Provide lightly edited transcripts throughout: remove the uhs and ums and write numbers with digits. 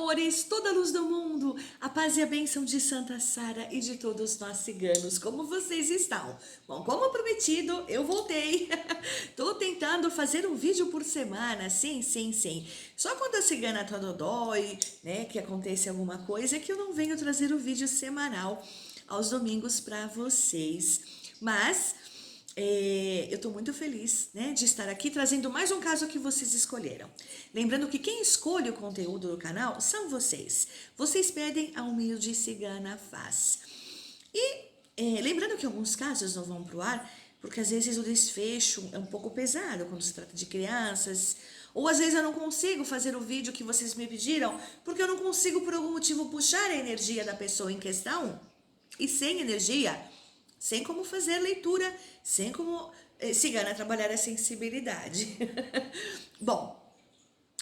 amores, toda a luz do mundo, a paz e a bênção de Santa Sara e de todos nós ciganos, como vocês estão? Bom, como prometido, eu voltei. Tô tentando fazer um vídeo por semana, sim. Só quando a cigana tá dodói, né, que acontece alguma coisa, é que eu não venho trazer o vídeo semanal aos domingos para vocês. Mas eu estou muito feliz, né, de estar aqui trazendo mais um caso que vocês escolheram. Lembrando que quem escolhe o conteúdo do canal são vocês. Vocês pedem, a humilde cigana faz. E lembrando que alguns casos não vão pro ar, porque às vezes o desfecho é um pouco pesado quando se trata de crianças, ou às vezes eu não consigo fazer o vídeo que vocês me pediram, porque eu não consigo por algum motivo puxar a energia da pessoa em questão, e sem energia, sem como fazer leitura, sem como cigana trabalhar a sensibilidade. Bom,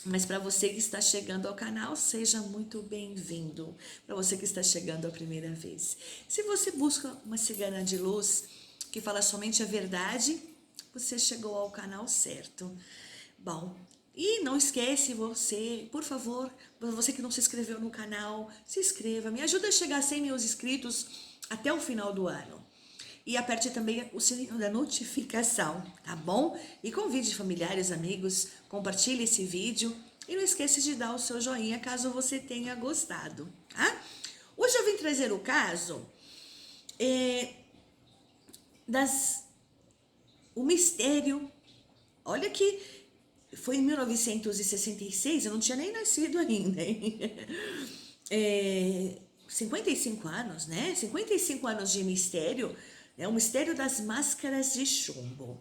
mas para você que está chegando ao canal, seja muito bem-vindo. Para você que está chegando a primeira vez. Se você busca uma cigana de luz que fala somente a verdade, você chegou ao canal certo. Bom, e não esquece você, por favor, você que não se inscreveu no canal, se inscreva. Me ajuda a chegar a 100 mil inscritos até o final do ano. E aperte também o sininho da notificação, tá bom? E convide familiares, amigos, compartilhe esse vídeo. E não esqueça de dar o seu joinha caso você tenha gostado, tá? Hoje eu vim trazer o caso o mistério. Olha que foi em 1966, eu não tinha nem nascido ainda, hein? 55 anos, né? 55 anos de mistério, né? O mistério das máscaras de chumbo.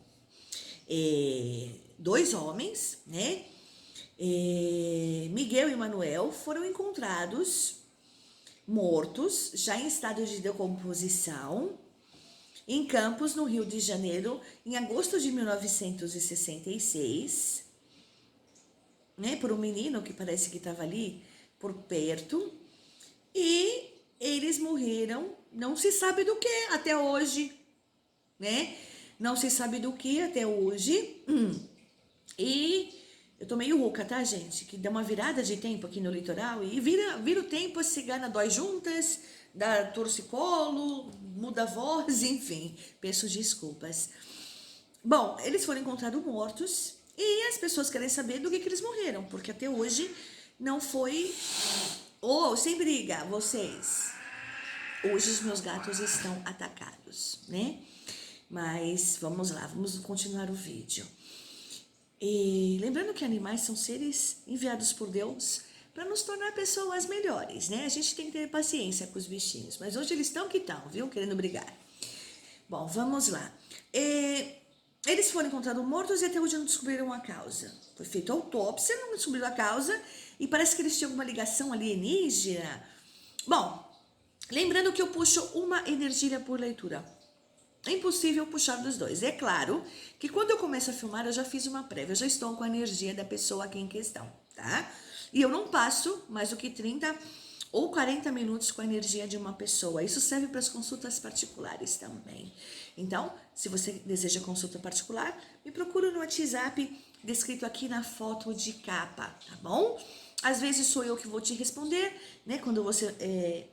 Dois homens, né? Miguel e Manuel foram encontrados mortos, já em estado de decomposição, em Campos, no Rio de Janeiro, em agosto de 1966, né, por um menino que parece que estava ali por perto, e eles morreram, não se sabe do que até hoje, né? Não se sabe do que até hoje. E eu tô meio rouca, tá, gente? Que dá uma virada de tempo aqui no litoral e vira o tempo, a cigana dói juntas, dá torcicolo, muda a voz, enfim. Peço desculpas. Bom, eles foram encontrados mortos e as pessoas querem saber do que eles morreram, porque até hoje não foi... Oh, sem briga, vocês. Hoje os meus gatos estão atacados, né? Mas vamos lá, vamos continuar o vídeo. E lembrando que animais são seres enviados por Deus para nos tornar pessoas melhores, né? A gente tem que ter paciência com os bichinhos, mas hoje eles estão que estão, viu? Querendo brigar. Bom, vamos lá. Eles foram encontrados mortos e até hoje não descobriram a causa. Foi feita autópsia, não descobriram a causa e parece que eles tinham alguma ligação alienígena. Bom, lembrando que eu puxo uma energia por leitura. É impossível puxar dos dois. É claro que quando eu começo a filmar, eu já fiz uma prévia, eu já estou com a energia da pessoa aqui em questão, tá? E eu não passo mais do que 30 ou 40 minutos com a energia de uma pessoa. Isso serve para as consultas particulares também. Então, se você deseja consulta particular, me procura no WhatsApp, descrito aqui na foto de capa, tá bom? Às vezes sou eu que vou te responder, né? Quando você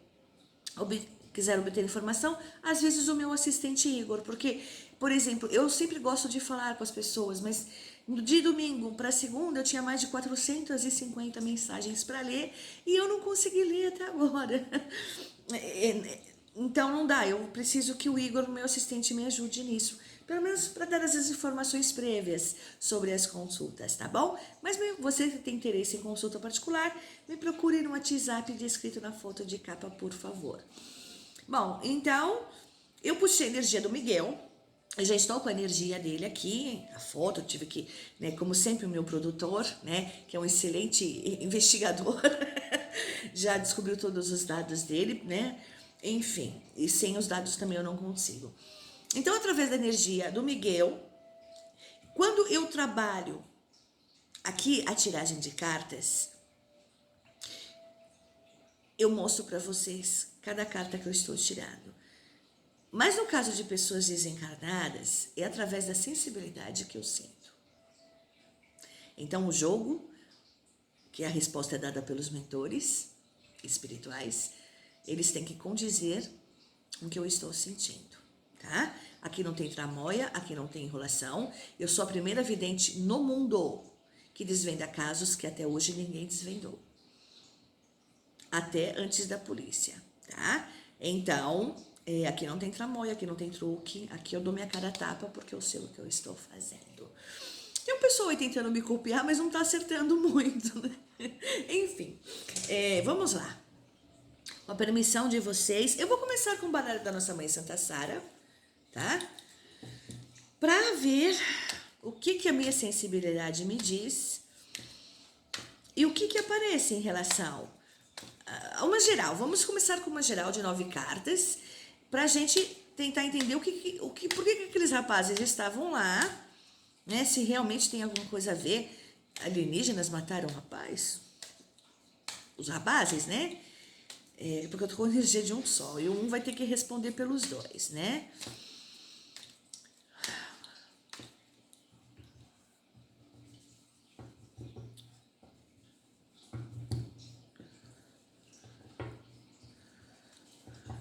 quiser obter informação, às vezes o meu assistente Igor, porque, por exemplo, eu sempre gosto de falar com as pessoas, mas de domingo para segunda eu tinha mais de 450 mensagens para ler e eu não consegui ler até agora. Então não dá, eu preciso que o Igor, meu assistente, me ajude nisso, pelo menos para dar as informações prévias sobre as consultas, tá bom? Mas você tem interesse em consulta particular, me procure no WhatsApp descrito na foto de capa, por favor. Bom, então, eu puxei a energia do Miguel, eu já estou com a energia dele aqui, a foto, eu tive que, né, como sempre o meu produtor, né, que é um excelente investigador, já descobriu todos os dados dele, né, enfim, e sem os dados também eu não consigo. Então, através da energia do Miguel, quando eu trabalho aqui a tiragem de cartas, eu mostro para vocês cada carta que eu estou tirando. Mas no caso de pessoas desencarnadas, é através da sensibilidade que eu sinto. Então o jogo que a resposta é dada pelos mentores espirituais, eles têm que condizer com o que eu estou sentindo, tá? Aqui não tem tramóia, aqui não tem enrolação. Eu sou a primeira vidente no mundo que desvenda casos que até hoje ninguém desvendou. Até antes da polícia, tá? Então, aqui não tem tramóia, aqui não tem truque, aqui eu dou minha cara a tapa porque eu sei o que eu estou fazendo. Tem um pessoal aí tentando me copiar, mas não tá acertando muito, né? Enfim, vamos lá. Com a permissão de vocês, eu vou começar com o baralho da nossa mãe Santa Sara, tá? Pra ver o que a minha sensibilidade me diz e o que aparece em relação a uma geral. Vamos começar com uma geral de 9 cartas pra gente tentar entender por que aqueles rapazes estavam lá, né? Se realmente tem alguma coisa a ver. Alienígenas mataram o rapaz? Os rapazes, né? Porque eu tô com energia de um só. E um vai ter que responder pelos dois, né?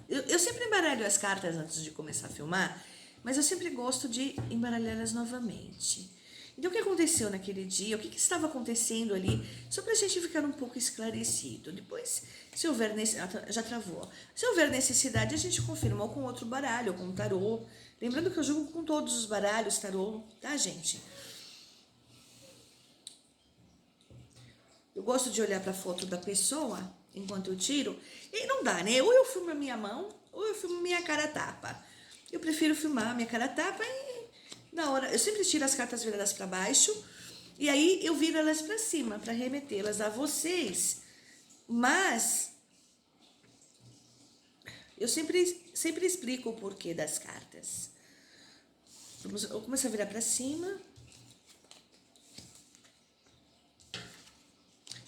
Eu sempre embaralho as cartas antes de começar a filmar, mas eu sempre gosto de embaralhá-las novamente. Então, o que aconteceu naquele dia? O que estava acontecendo ali? Só pra gente ficar um pouco esclarecido. Depois, se houver necessidade... Já travou. Se houver necessidade, a gente confirma ou com outro baralho, ou com um tarô. Lembrando que eu jogo com todos os baralhos, tarô, tá, gente? Eu gosto de olhar pra foto da pessoa enquanto eu tiro. E não dá, né? Ou eu filmo a minha mão, ou eu filmo minha cara a tapa. Eu prefiro filmar a minha cara a tapa e... Na hora, eu sempre tiro as cartas viradas para baixo e aí eu viro elas para cima para remetê-las a vocês. Mas eu sempre explico o porquê das cartas. Eu começo a virar para cima.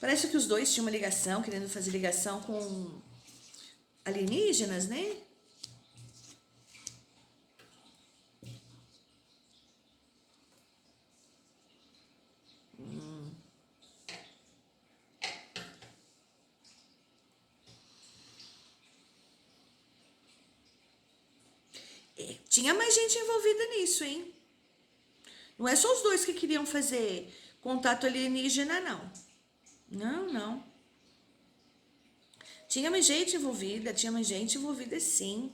Parece que os dois tinham uma ligação, querendo fazer ligação com alienígenas, né? Tinha mais gente envolvida nisso, hein? Não é só os dois que queriam fazer contato alienígena, não. Não. Tinha mais gente envolvida sim.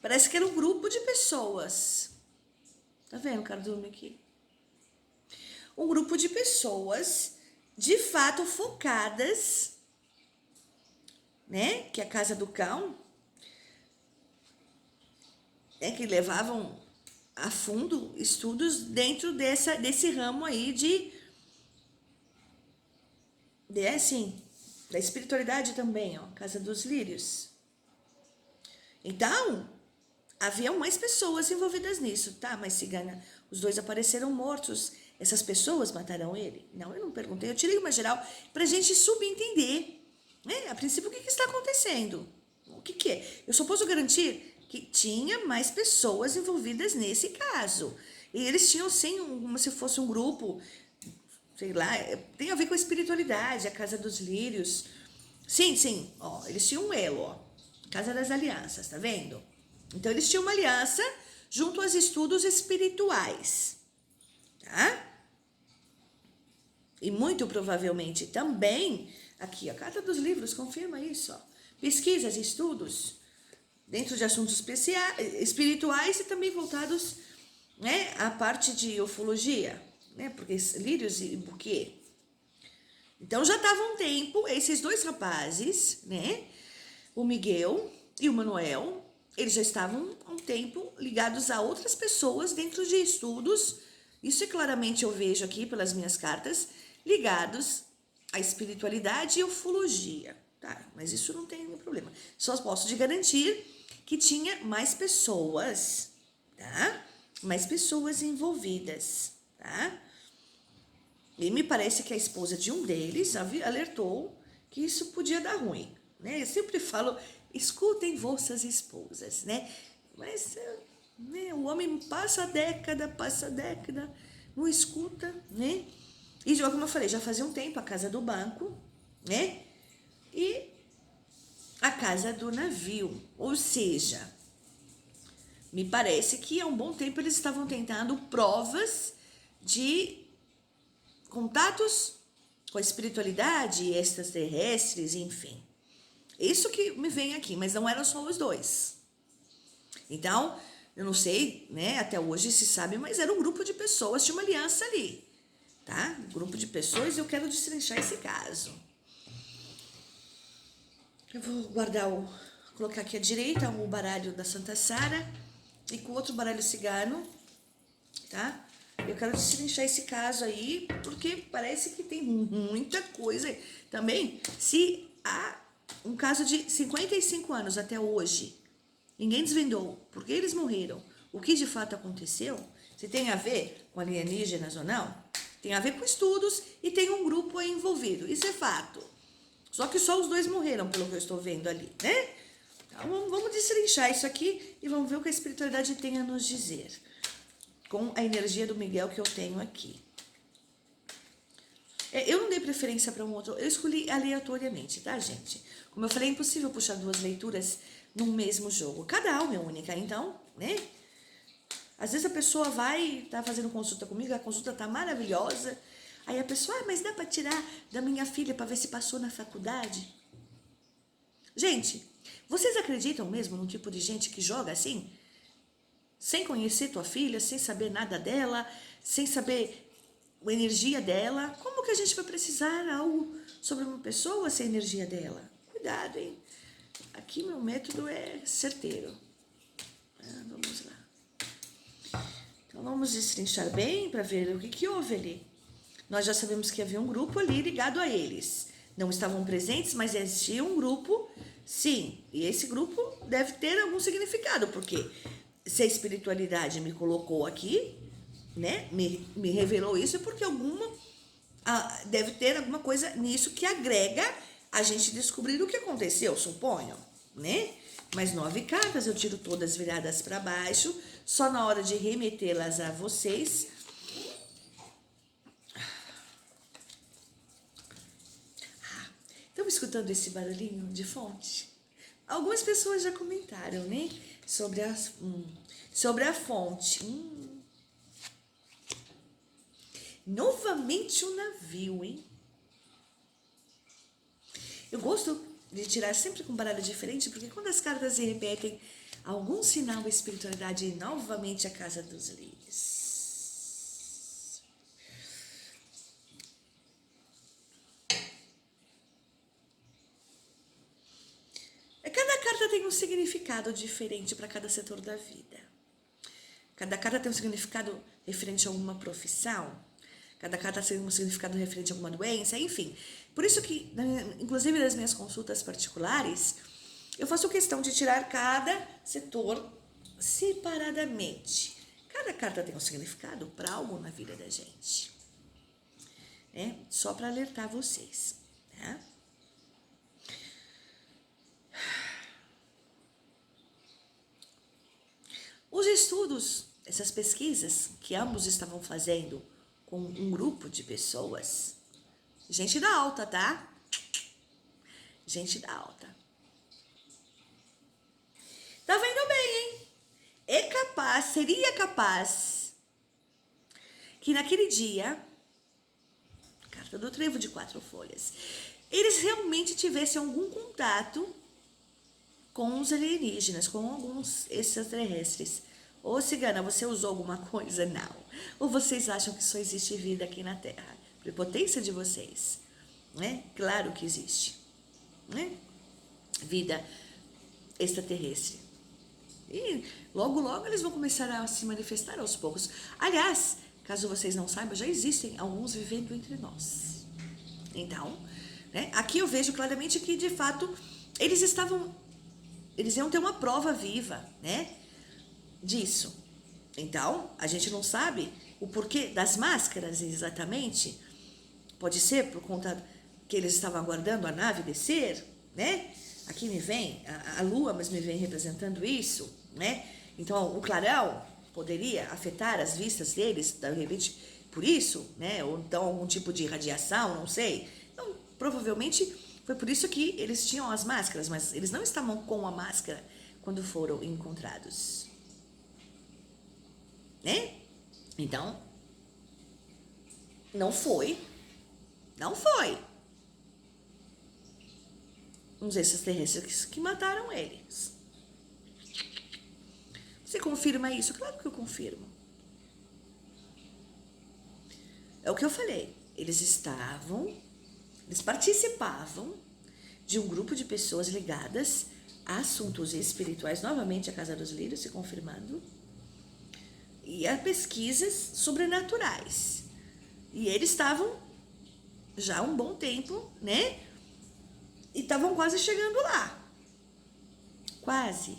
Parece que era um grupo de pessoas. Tá vendo, cardume aqui? Um grupo de pessoas, de fato, focadas, né? Que a Casa do Cão, que levavam a fundo estudos dentro desse ramo aí assim, da espiritualidade também, ó, Casa dos Lírios. Então, haviam mais pessoas envolvidas nisso, tá? Mas Cigana, os dois apareceram mortos. Essas pessoas mataram ele? Não, eu não perguntei. Eu tirei uma geral pra gente subentender, né? A princípio, o que está acontecendo? O que é? Eu só posso garantir que tinha mais pessoas envolvidas nesse caso. E eles tinham, sim, como se fosse um grupo, sei lá, tem a ver com a espiritualidade, a Casa dos Lírios. Sim, ó, eles tinham um elo, ó, Casa das Alianças, tá vendo? Então, eles tinham uma aliança junto aos estudos espirituais, tá? E muito provavelmente também, aqui, a Carta dos Livros confirma isso, ó, pesquisas, estudos, dentro de assuntos espirituais e também voltados, né, à parte de ufologia, né, porque lírios e buquê. Então, já estava um tempo, esses dois rapazes, né, o Miguel e o Manuel, eles já estavam há um tempo ligados a outras pessoas dentro de estudos, isso claramente eu vejo aqui pelas minhas cartas, ligados à espiritualidade e ufologia, tá? Mas isso não tem nenhum problema. Só posso te garantir que tinha mais pessoas, tá? Mais pessoas envolvidas, tá? E me parece que a esposa de um deles alertou que isso podia dar ruim, né? Eu sempre falo, escutem vossas esposas, né? Mas né, o homem passa a década, não escuta, né? E como eu falei, já fazia um tempo a casa do banco, né? E a casa do navio. Ou seja, me parece que há um bom tempo eles estavam tentando provas de contatos com a espiritualidade, extraterrestres, enfim. Isso que me vem aqui, mas não eram só os dois. Então, eu não sei, né, até hoje se sabe, mas era um grupo de pessoas, tinha uma aliança ali, tá? Um grupo de pessoas e eu quero destrinchar esse caso. Eu vou colocar aqui à direita o baralho da Santa Sara e com outro baralho cigano, tá? Eu quero destrinchar esse caso aí, porque parece que tem muita coisa. Também, se há um caso de 55 anos até hoje, ninguém desvendou por que eles morreram, o que de fato aconteceu, se tem a ver com alienígenas ou não, tem a ver com estudos e tem um grupo aí envolvido. Isso é fato. Só que só os dois morreram, pelo que eu estou vendo ali, né? Então, vamos destrinchar isso aqui e vamos ver o que a espiritualidade tem a nos dizer. Com a energia do Miguel que eu tenho aqui. Eu não dei preferência para um outro, eu escolhi aleatoriamente, tá, gente? Como eu falei, é impossível puxar duas leituras num mesmo jogo. Cada alma é única, então, né? Às vezes a pessoa tá fazendo consulta comigo, a consulta tá maravilhosa. Aí a pessoa, mas dá para tirar da minha filha para ver se passou na faculdade? Gente, vocês acreditam mesmo num tipo de gente que joga assim? Sem conhecer tua filha, sem saber nada dela, sem saber a energia dela? Como que a gente vai precisar algo sobre uma pessoa sem energia dela? Cuidado, hein? Aqui meu método é certeiro. Vamos lá. Então vamos destrinchar bem para ver o que houve ali. Nós já sabemos que havia um grupo ali ligado a eles. Não estavam presentes, mas existia um grupo, sim. E esse grupo deve ter algum significado, porque se a espiritualidade me colocou aqui, né, me revelou isso, é porque deve ter alguma coisa nisso que agrega a gente descobrir o que aconteceu, suponho, né? Mas 9 cartas, eu tiro todas viradas para baixo, só na hora de remetê-las a vocês. Estão escutando esse barulhinho de fonte? Algumas pessoas já comentaram, né? Sobre a fonte. Novamente um navio, hein? Eu gosto de tirar sempre com baralho diferente, porque quando as cartas se repetem, algum sinal da espiritualidade e novamente a casa dos lírios. Cada carta tem um significado diferente para cada setor da vida. Cada carta tem um significado referente a alguma profissão. Cada carta tem um significado referente a alguma doença, enfim. Por isso que, inclusive nas minhas consultas particulares, eu faço questão de tirar cada setor separadamente. Cada carta tem um significado para algo na vida da gente. Só para alertar vocês, tá? Os estudos, essas pesquisas que ambos estavam fazendo com um grupo de pessoas, gente da alta, tá? Gente da alta. Tá vendo bem, hein? Seria capaz que naquele dia, carta do trevo de 4 folhas, eles realmente tivessem algum contato com os alienígenas, com alguns extraterrestres. Ô, cigana, você usou alguma coisa? Não. Ou vocês acham que só existe vida aqui na Terra? Prepotência de vocês, né? Claro que existe, né? Vida extraterrestre. E logo, logo eles vão começar a se manifestar aos poucos. Aliás, caso vocês não saibam, já existem alguns vivendo entre nós. Então, né? Aqui eu vejo claramente que, de fato, eles iam ter uma prova viva, né, disso. Então, a gente não sabe o porquê das máscaras exatamente. Pode ser por conta que eles estavam aguardando a nave descer, né? Aqui me vem a lua, mas me vem representando isso, né? Então, o clarão poderia afetar as vistas deles, de repente, por isso, né? Ou então algum tipo de radiação, não sei. Então, provavelmente foi por isso que eles tinham as máscaras, mas eles não estavam com a máscara quando foram encontrados, né? Então, não foi, não foi uns extraterrestres que mataram eles. Você confirma isso? Claro que eu confirmo. É o que eu falei. Eles participavam de um grupo de pessoas ligadas a assuntos espirituais, novamente a Casa dos Lírios, se confirmando, e a pesquisas sobrenaturais. E eles estavam já há um bom tempo, né? E estavam quase chegando lá. Quase.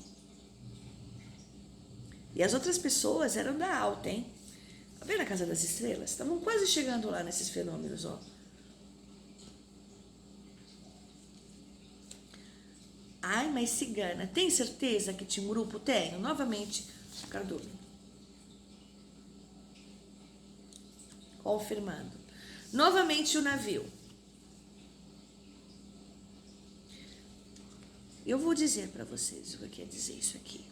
E as outras pessoas eram da alta, hein? Tá vendo a Casa das Estrelas? Estavam quase chegando lá nesses fenômenos, ó. Ai, mas cigana, tem certeza que tinha um grupo? Tenho. Novamente, Cardoso. Confirmando. Novamente o navio. Eu vou dizer para vocês o que quer dizer isso aqui.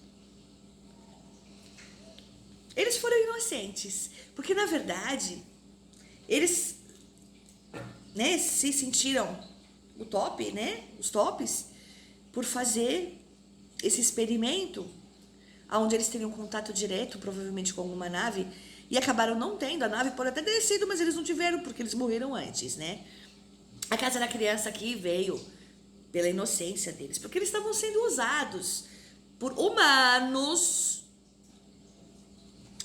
Eles foram inocentes, porque na verdade eles, né, se sentiram o top, né, os tops, por fazer esse experimento, onde eles teriam contato direto, provavelmente com alguma nave, e acabaram não tendo. A nave pode até ter descido, mas eles não tiveram, porque eles morreram antes, né? A Casa da Criança aqui veio pela inocência deles, porque eles estavam sendo usados por humanos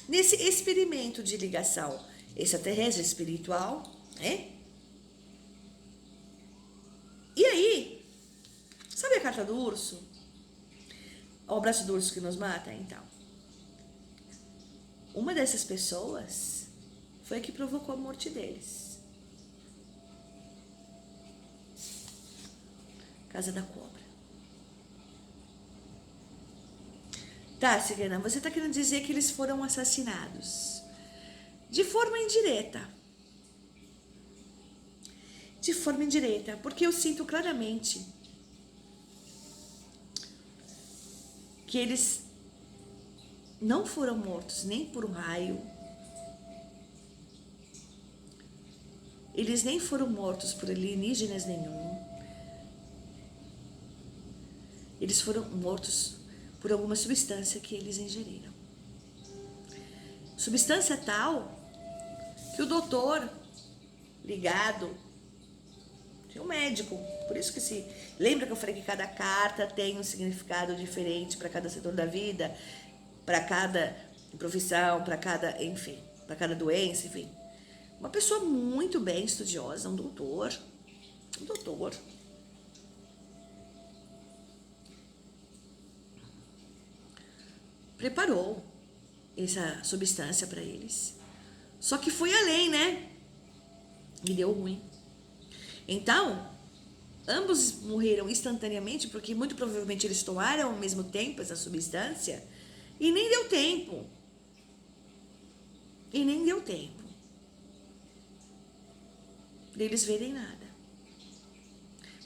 nesse experimento de ligação extraterrestre espiritual, né? E aí, sabe a carta do urso? O abraço do urso que nos mata? Então, uma dessas pessoas foi a que provocou a morte deles. Casa da Cobra. Tá, Cigana, você está querendo dizer que eles foram assassinados de forma indireta. De forma indireta, porque eu sinto claramente que eles não foram mortos nem por um raio. Eles nem foram mortos por alienígenas nenhum. Eles foram mortos por alguma substância que eles ingeriram. Substância tal que o doutor ligado tinha um médico. Por isso que se lembra que eu falei que cada carta tem um significado diferente para cada setor da vida, para cada profissão, para cada, enfim, para cada doença, enfim. Uma pessoa muito bem estudiosa, um doutor, preparou essa substância para eles. Só que foi além, né? E deu ruim. Então, ambos morreram instantaneamente, porque muito provavelmente eles tomaram ao mesmo tempo essa substância e nem deu tempo. E nem deu tempo deles verem nada.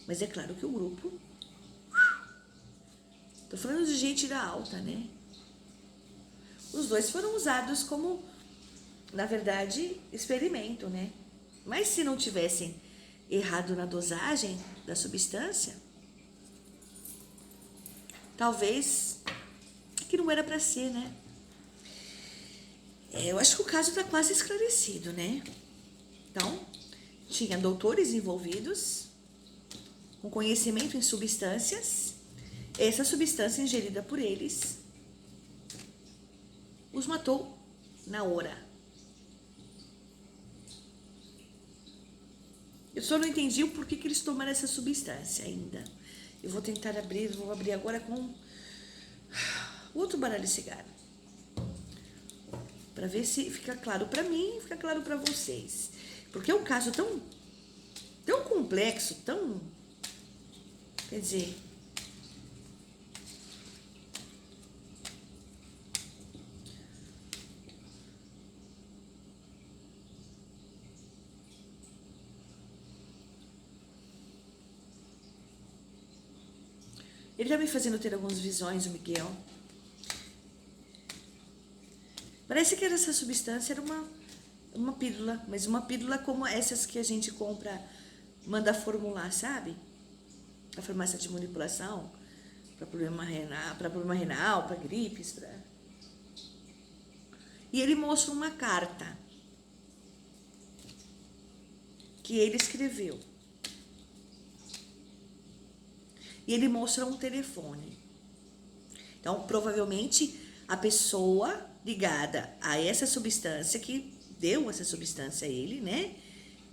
Mas é claro que o grupo... Tô falando de gente da alta, né? Os dois foram usados como, na verdade, experimento, né? Mas se não tivessem errado na dosagem da substância, talvez que não era para ser, né? Eu acho que o caso está quase esclarecido, né? Então, tinha doutores envolvidos com conhecimento em substâncias. Essa substância ingerida por eles os matou na hora. Eu só não entendi o porquê que eles tomaram essa substância ainda. Eu vou tentar abrir, vou abrir agora com outro baralho de cigarro. Para ver se fica claro para mim e fica claro para vocês. Porque é um caso tão complexo, tão... Quer dizer... Ele tá me fazendo ter algumas visões, o Miguel. Parece que essa substância era uma pílula, mas uma pílula como essas que a gente compra, manda formular, sabe? A farmácia de manipulação, para problema renal, para gripes, E ele mostra uma carta que ele escreveu. E ele mostra um telefone. Então, provavelmente, a pessoa ligada a essa substância, que deu essa substância a ele, né?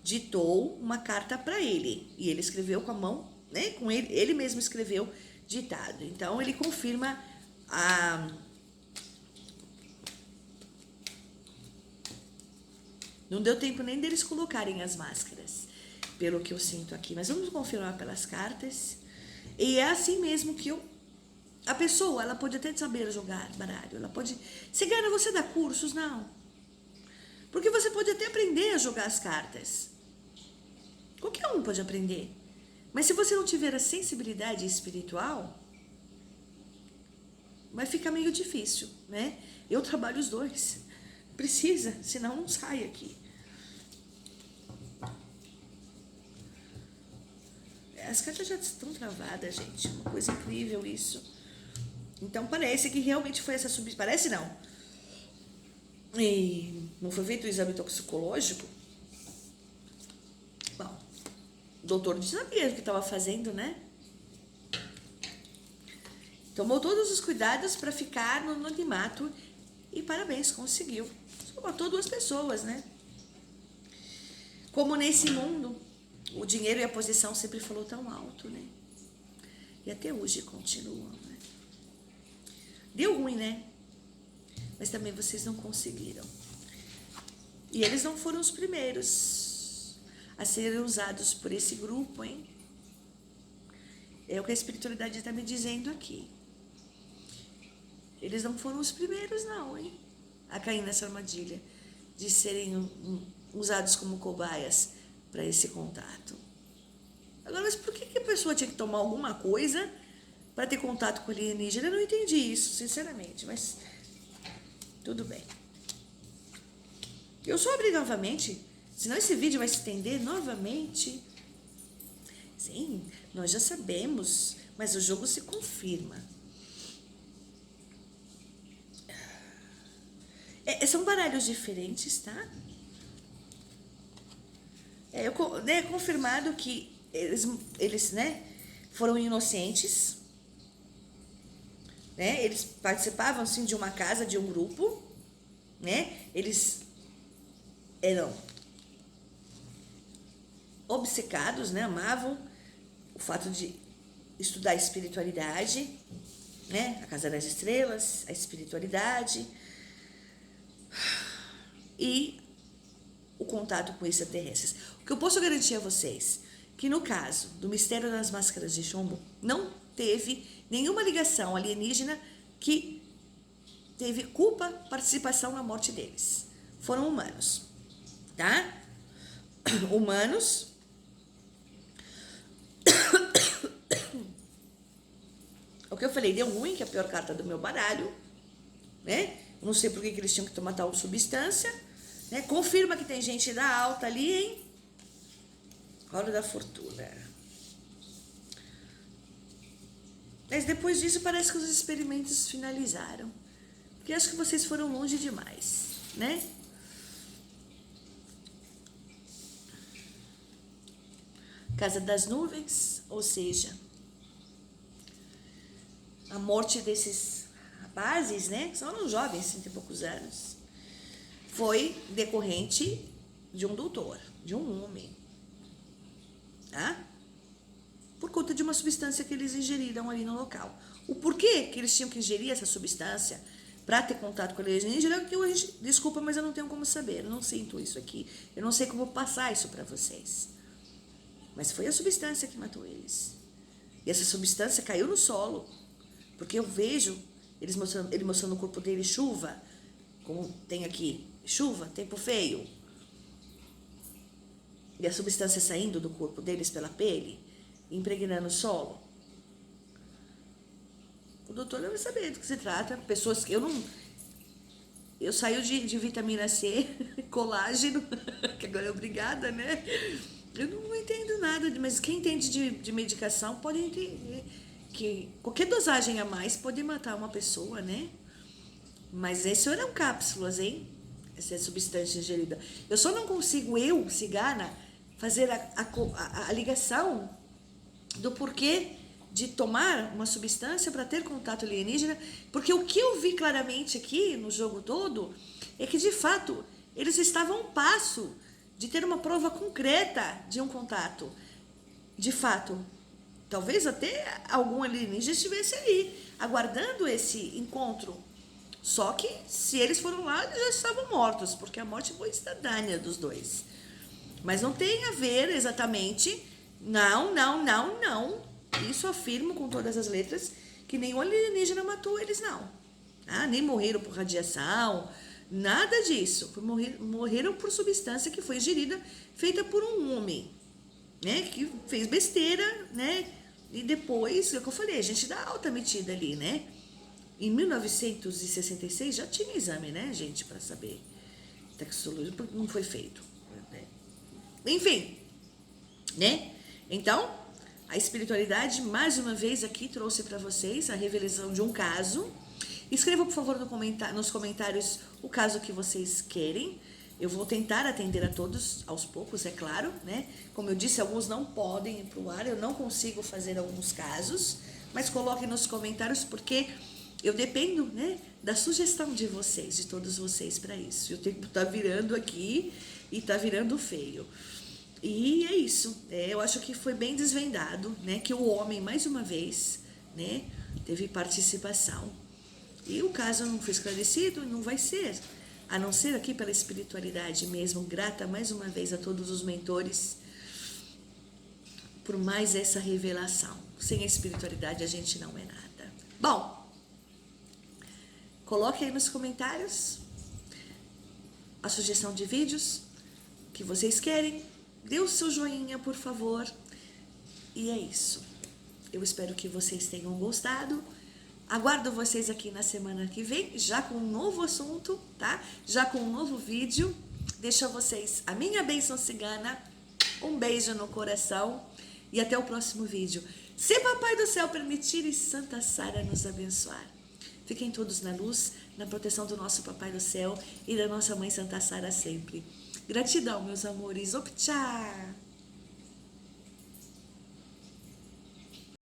Ditou uma carta para ele. E ele escreveu com a mão, né? Com ele mesmo escreveu ditado. Então, ele confirma a... Não deu tempo nem deles colocarem as máscaras, pelo que eu sinto aqui. Mas vamos confirmar pelas cartas. E é assim mesmo que a pessoa, ela pode até saber jogar baralho. Ela pode... Cigana, você dá cursos? Não. Porque você pode até aprender a jogar as cartas. Qualquer um pode aprender. Mas se você não tiver a sensibilidade espiritual, vai ficar meio difícil, né? Eu trabalho os dois. Precisa, senão não sai aqui. As cartas já estão travadas, gente. Uma coisa incrível isso. Então parece que realmente foi essa substância. Parece não. E não foi feito o exame toxicológico? Bom, o doutor não sabia o que estava fazendo, né? Tomou todos os cuidados para ficar no anonimato e parabéns, conseguiu. Só matou 2 pessoas, né? Como nesse mundo, o dinheiro e a posição sempre falou tão alto, né? E até hoje continuam, né? Deu ruim, né? Mas também vocês não conseguiram. E eles não foram os primeiros a serem usados por esse grupo, hein? É o que a espiritualidade está me dizendo aqui. Eles não foram os primeiros, não, hein? A cair nessa armadilha de serem usados como cobaias para esse contato. Agora, mas por que a pessoa tinha que tomar alguma coisa para ter contato com alienígena? Eu não entendi isso, sinceramente, mas tudo bem. Eu só abri novamente, senão esse vídeo vai se estender novamente. Sim, nós já sabemos, mas o jogo se confirma. São baralhos diferentes, tá? É confirmado que eles, né, foram inocentes, né? Eles participavam, assim, de uma casa, de um grupo, né? Eles eram obcecados, né? Amavam o fato de estudar a espiritualidade, né? A Casa das Estrelas, a espiritualidade e o contato com extraterrestres. O que eu posso garantir a vocês, que no caso do mistério das máscaras de chumbo, não teve nenhuma ligação alienígena que teve culpa, participação na morte deles. Foram humanos, tá? Humanos. O que eu falei, deu ruim, que é a pior carta do meu baralho, né? Não sei por que eles tinham que tomar tal substância, né? Confirma que tem gente da alta ali, hein? Roda da fortuna. Mas depois disso parece que os experimentos finalizaram. Porque acho que vocês foram longe demais, né? Casa das Nuvens, ou seja, a morte desses rapazes, né? São jovens, 30 e poucos anos. Foi decorrente de um doutor, de um homem, tá? Por conta de uma substância que eles ingeriram ali no local. O porquê que eles tinham que ingerir essa substância para ter contato com a alienígena, que desculpa, mas eu não tenho como saber, eu não sinto isso aqui, eu não sei como passar isso para vocês. Mas foi a substância que matou eles. E essa substância caiu no solo, porque eu vejo ele mostrando no corpo dele chuva, como tem aqui, chuva, tempo feio. E a substância saindo do corpo deles pela pele, impregnando o solo. O doutor vai saber do que se trata. Pessoas que eu não... Eu saio de vitamina C, colágeno, que agora é obrigada, né? Eu não entendo nada, mas quem entende de medicação pode entender que qualquer dosagem a mais pode matar uma pessoa, né? Mas isso eram cápsulas, hein? Essa é substância ingerida. Eu só não consigo, cigana, fazer a ligação do porquê de tomar uma substância para ter contato alienígena, porque o que eu vi claramente aqui no jogo todo é que, de fato, eles estavam a um passo de ter uma prova concreta de um contato. De fato, talvez até algum alienígena estivesse ali, aguardando esse encontro. Só que, se eles foram lá, eles já estavam mortos, porque a morte foi instantânea dos dois. Mas não tem a ver exatamente... Não. Isso afirmo com todas as letras que nenhum alienígena matou eles, não. Ah, nem morreram por radiação, nada disso. Morreram por substância que foi ingerida, feita por um homem, né? Que fez besteira, né? E depois, é o que eu falei, a gente dá alta metida ali, né? Em 1966 já tinha exame, né, gente, para saber. Toxicologia não foi feito. Né? Enfim, né? Então, a espiritualidade, mais uma vez aqui, trouxe para vocês a revelação de um caso. Escrevam, por favor, nos comentários o caso que vocês querem. Eu vou tentar atender a todos, aos poucos, é claro, né? Como eu disse, alguns não podem ir para o ar, eu não consigo fazer alguns casos, mas coloquem nos comentários, porque eu dependo, né, da sugestão de vocês, de todos vocês para isso. E o tempo tá virando aqui e tá virando feio. E é isso, eu acho que foi bem desvendado, né, que o homem, mais uma vez, né, teve participação. E o caso não foi esclarecido, não vai ser, a não ser aqui pela espiritualidade mesmo, grata mais uma vez a todos os mentores por mais essa revelação. Sem a espiritualidade a gente não é nada. Bom, coloque aí nos comentários a sugestão de vídeos que vocês querem. Dê o seu joinha, por favor. E é isso. Eu espero que vocês tenham gostado. Aguardo vocês aqui na semana que vem, já com um novo assunto, tá? Já com um novo vídeo. Deixo a vocês a minha bênção cigana. Um beijo no coração. E até o próximo vídeo. Se Papai do Céu permitir e Santa Sara nos abençoar. Fiquem todos na luz, na proteção do nosso Papai do Céu e da nossa Mãe Santa Sara sempre. Gratidão, meus amores. Optcha!